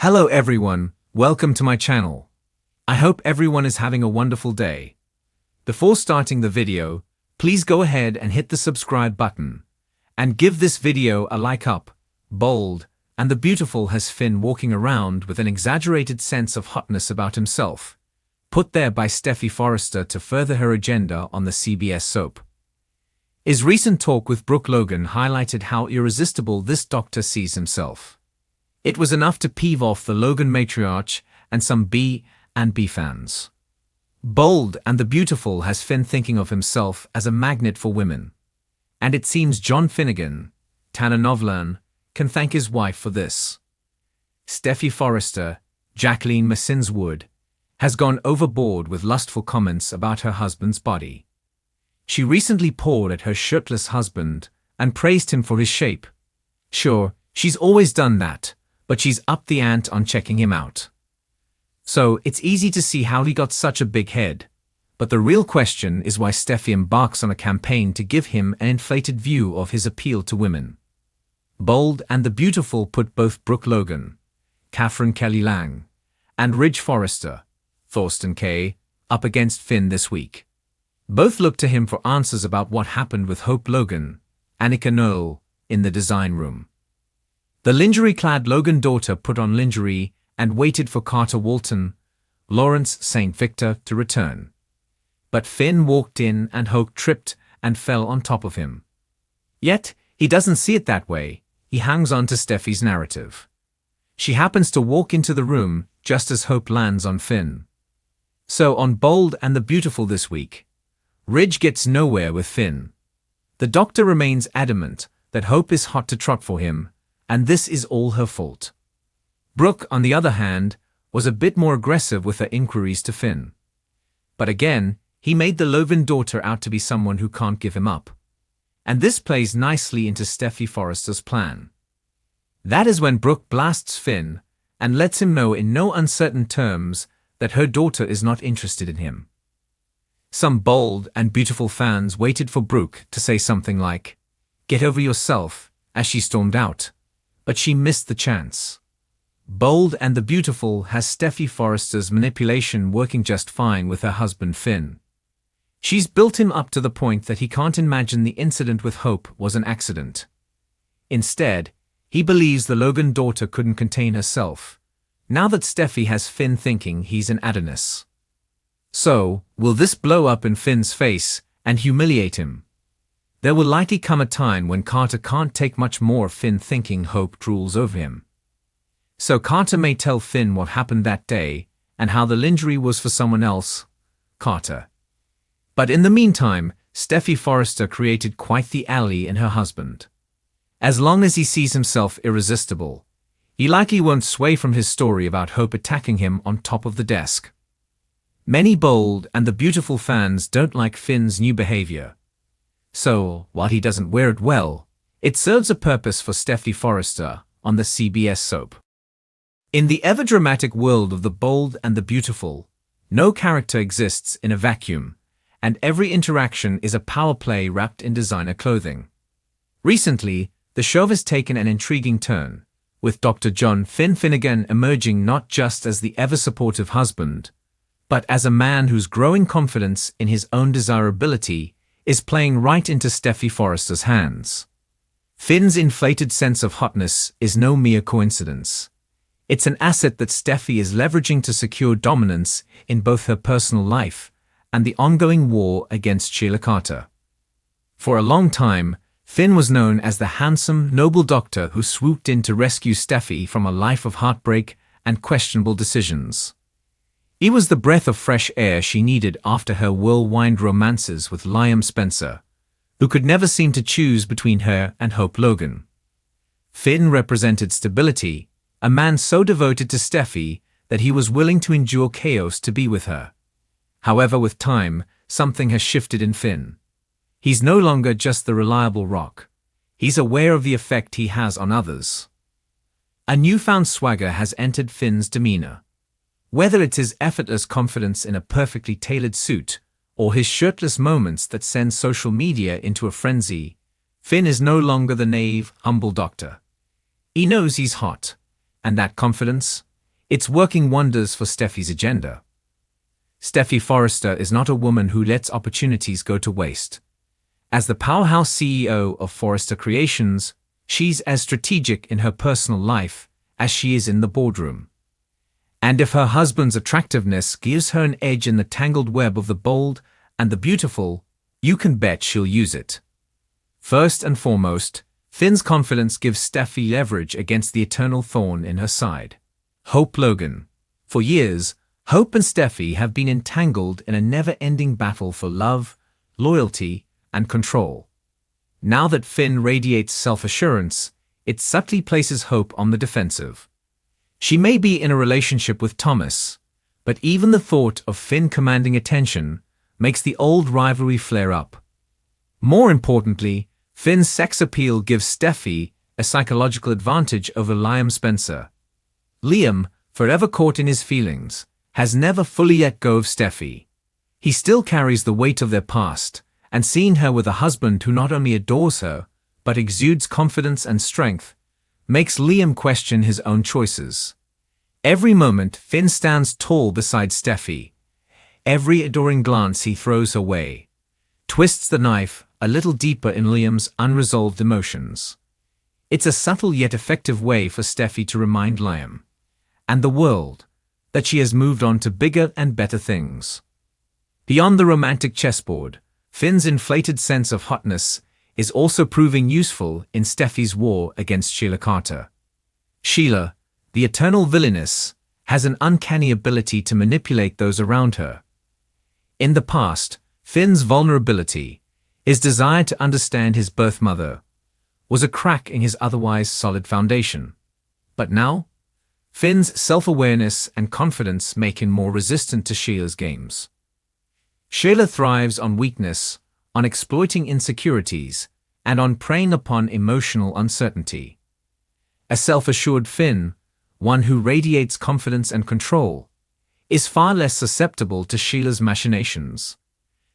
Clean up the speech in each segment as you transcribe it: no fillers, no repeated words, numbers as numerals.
Hello everyone, welcome to my channel. I hope everyone is having a wonderful day. Before starting the video, please go ahead and hit the subscribe button. And give this video a like up. Bold and the Beautiful has Finn walking around with an exaggerated sense of hotness about himself, put there by Steffy Forrester to further her agenda on the CBS soap. His recent talk with Brooke Logan highlighted how irresistible this doctor sees himself. It was enough to peeve off the Logan matriarch and some B&B fans. Bold and the Beautiful has Finn thinking of himself as a magnet for women. And it seems John Finnegan, Tanner Novlan, can thank his wife for this. Steffy Forrester, Jacqueline Massinswood, has gone overboard with lustful comments about her husband's body. She recently pawed at her shirtless husband and praised him for his shape. Sure, she's always done that, but she's upped the ante on checking him out. So it's easy to see how he got such a big head, but the real question is why Steffy embarks on a campaign to give him an inflated view of his appeal to women. Bold and the Beautiful put both Brooke Logan, Catherine Kelly Lang, and Ridge Forrester, Thorsten Kaye, up against Finn this week. Both looked to him for answers about what happened with Hope Logan, Annika Noel, in the design room. The lingerie-clad Logan daughter put on lingerie and waited for Carter Walton, Lawrence St. Victor to return. But Finn walked in and Hope tripped and fell on top of him. Yet, he doesn't see it that way. He hangs on to Steffy's narrative. She happens to walk into the room just as Hope lands on Finn. So on Bold and the Beautiful this week, Ridge gets nowhere with Finn. The doctor remains adamant that Hope is hot to trot for him, and this is all her fault. Brooke, on the other hand, was a bit more aggressive with her inquiries to Finn. But again, he made the Logan daughter out to be someone who can't give him up. And this plays nicely into Steffy Forrester's plan. That is when Brooke blasts Finn and lets him know in no uncertain terms that her daughter is not interested in him. Some Bold and Beautiful fans waited for Brooke to say something like, "Get over yourself," as she stormed out. But she missed the chance. Bold and the Beautiful has Steffy Forrester's manipulation working just fine with her husband Finn. She's built him up to the point that he can't imagine the incident with Hope was an accident. Instead, he believes the Logan daughter couldn't contain herself, now that Steffy has Finn thinking he's an Adonis. So, will this blow up in Finn's face and humiliate him? There will likely come a time when Carter can't take much more of Finn thinking Hope drools over him. So Carter may tell Finn what happened that day and how the lingerie was for someone else, Carter. But in the meantime, Steffy Forrester created quite the ally in her husband. As long as he sees himself irresistible, he likely won't sway from his story about Hope attacking him on top of the desk. Many Bold and the Beautiful fans don't like Finn's new behavior. So, while he doesn't wear it well, it serves a purpose for Steffy Forrester on the CBS soap. In the ever-dramatic world of the Bold and the Beautiful, no character exists in a vacuum, and every interaction is a power play wrapped in designer clothing. Recently, the show has taken an intriguing turn, with Dr. John Finnegan emerging not just as the ever-supportive husband, but as a man whose growing confidence in his own desirability is playing right into Steffy Forrester's hands. Finn's inflated sense of hotness is no mere coincidence. It's an asset that Steffy is leveraging to secure dominance in both her personal life and the ongoing war against Sheila Carter. For a long time, Finn was known as the handsome, noble doctor who swooped in to rescue Steffy from a life of heartbreak and questionable decisions. He was the breath of fresh air she needed after her whirlwind romances with Liam Spencer, who could never seem to choose between her and Hope Logan. Finn represented stability, a man so devoted to Steffy that he was willing to endure chaos to be with her. However, with time, something has shifted in Finn. He's no longer just the reliable rock. He's aware of the effect he has on others. A newfound swagger has entered Finn's demeanor. Whether it's his effortless confidence in a perfectly tailored suit, or his shirtless moments that send social media into a frenzy, Finn is no longer the naive, humble doctor. He knows he's hot, and that confidence, It's working wonders for Steffy's agenda. Steffy Forrester is not a woman who lets opportunities go to waste. As the powerhouse CEO of Forrester Creations, she's as strategic in her personal life as she is in the boardroom. And if her husband's attractiveness gives her an edge in the tangled web of the bold and the beautiful, you can bet she'll use it. First and foremost, Finn's confidence gives Steffy leverage against the eternal thorn in her side, Hope Logan. For years, Hope and Steffy have been entangled in a never-ending battle for love, loyalty, and control. Now that Finn radiates self-assurance, it subtly places Hope on the defensive. She may be in a relationship with Thomas, but even the thought of Finn commanding attention makes the old rivalry flare up. More importantly, Finn's sex appeal gives Steffy a psychological advantage over Liam Spencer. Liam, forever caught in his feelings, has never fully let go of Steffy. He still carries the weight of their past, and seeing her with a husband who not only adores her, but exudes confidence and strength, makes Liam question his own choices. Every moment, Finn stands tall beside Steffy. Every adoring glance he throws her way twists the knife a little deeper in Liam's unresolved emotions. It's a subtle yet effective way for Steffy to remind Liam and the world that she has moved on to bigger and better things. Beyond the romantic chessboard, Finn's inflated sense of hotness is also proving useful in Steffy's war against Sheila Carter. Sheila, the eternal villainess, has an uncanny ability to manipulate those around her. In the past, Finn's vulnerability, his desire to understand his birth mother, was a crack in his otherwise solid foundation. But now, Finn's self-awareness and confidence make him more resistant to Sheila's games. Sheila thrives on weakness, on exploiting insecurities, and on preying upon emotional uncertainty. A self-assured Finn, one who radiates confidence and control, is far less susceptible to Sheila's machinations.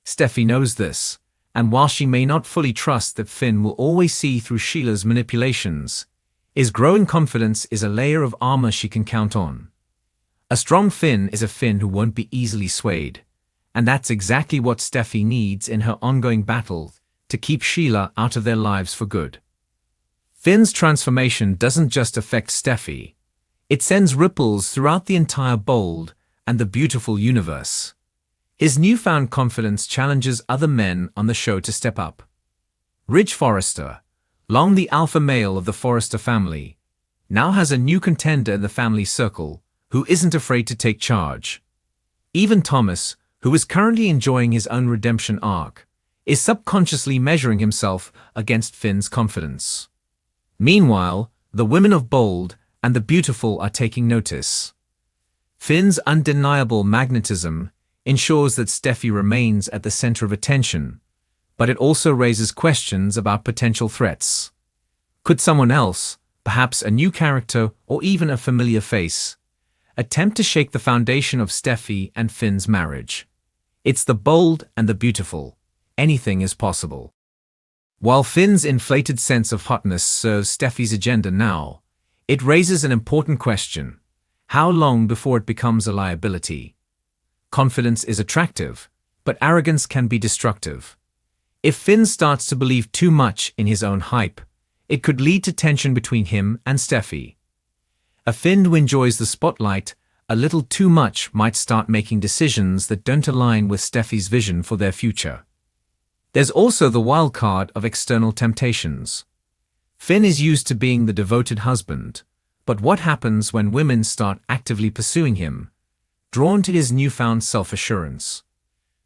Steffy knows this, and while she may not fully trust that Finn will always see through Sheila's manipulations, his growing confidence is a layer of armor she can count on. A strong Finn is a Finn who won't be easily swayed, and that's exactly what Steffy needs in her ongoing battle to keep Sheila out of their lives for good. Finn's transformation doesn't just affect Steffy, it sends ripples throughout the entire bold and the beautiful universe. His newfound confidence challenges other men on the show to step up. Ridge Forrester, long the alpha male of the Forrester family, now has a new contender in the family circle who isn't afraid to take charge. Even Thomas, who is currently enjoying his own redemption arc, is subconsciously measuring himself against Finn's confidence. Meanwhile, the women of bold and the beautiful are taking notice. Finn's undeniable magnetism ensures that Steffy remains at the center of attention, but it also raises questions about potential threats. Could someone else, perhaps a new character or even a familiar face, attempt to shake the foundation of Steffy and Finn's marriage? It's the bold and the beautiful. Anything is possible. While Finn's inflated sense of hotness serves Steffy's agenda now, it raises an important question. How long before it becomes a liability? Confidence is attractive, but arrogance can be destructive. If Finn starts to believe too much in his own hype, it could lead to tension between him and Steffy. A Finn who enjoys the spotlight a little too much might start making decisions that don't align with Steffy's vision for their future. There's also the wild card of external temptations. Finn is used to being the devoted husband, but what happens when women start actively pursuing him, drawn to his newfound self-assurance?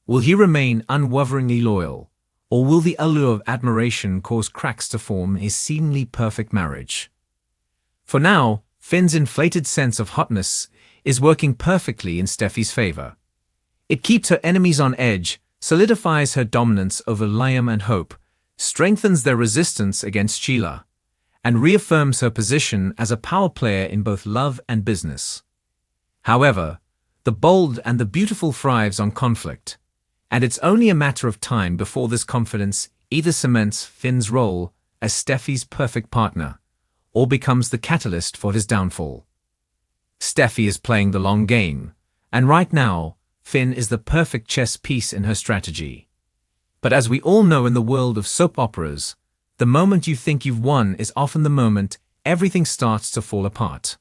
Will he remain unwaveringly loyal, or will the allure of admiration cause cracks to form in his seemingly perfect marriage? For now, Finn's inflated sense of hotness is working perfectly in Steffy's favor. It keeps her enemies on edge, solidifies her dominance over Liam and Hope, strengthens their resistance against Sheila, and reaffirms her position as a power player in both love and business. However, the bold and the beautiful thrives on conflict, and it's only a matter of time before this confidence either cements Finn's role as Steffy's perfect partner, or becomes the catalyst for his downfall. Steffi is playing the long game, and right now, Finn is the perfect chess piece in her strategy. But as we all know in the world of soap operas, the moment you think you've won is often the moment everything starts to fall apart.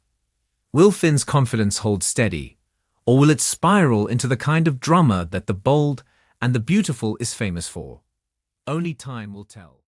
Will Finn's confidence hold steady, or will it spiral into the kind of drama that The Bold and the Beautiful is famous for? Only time will tell.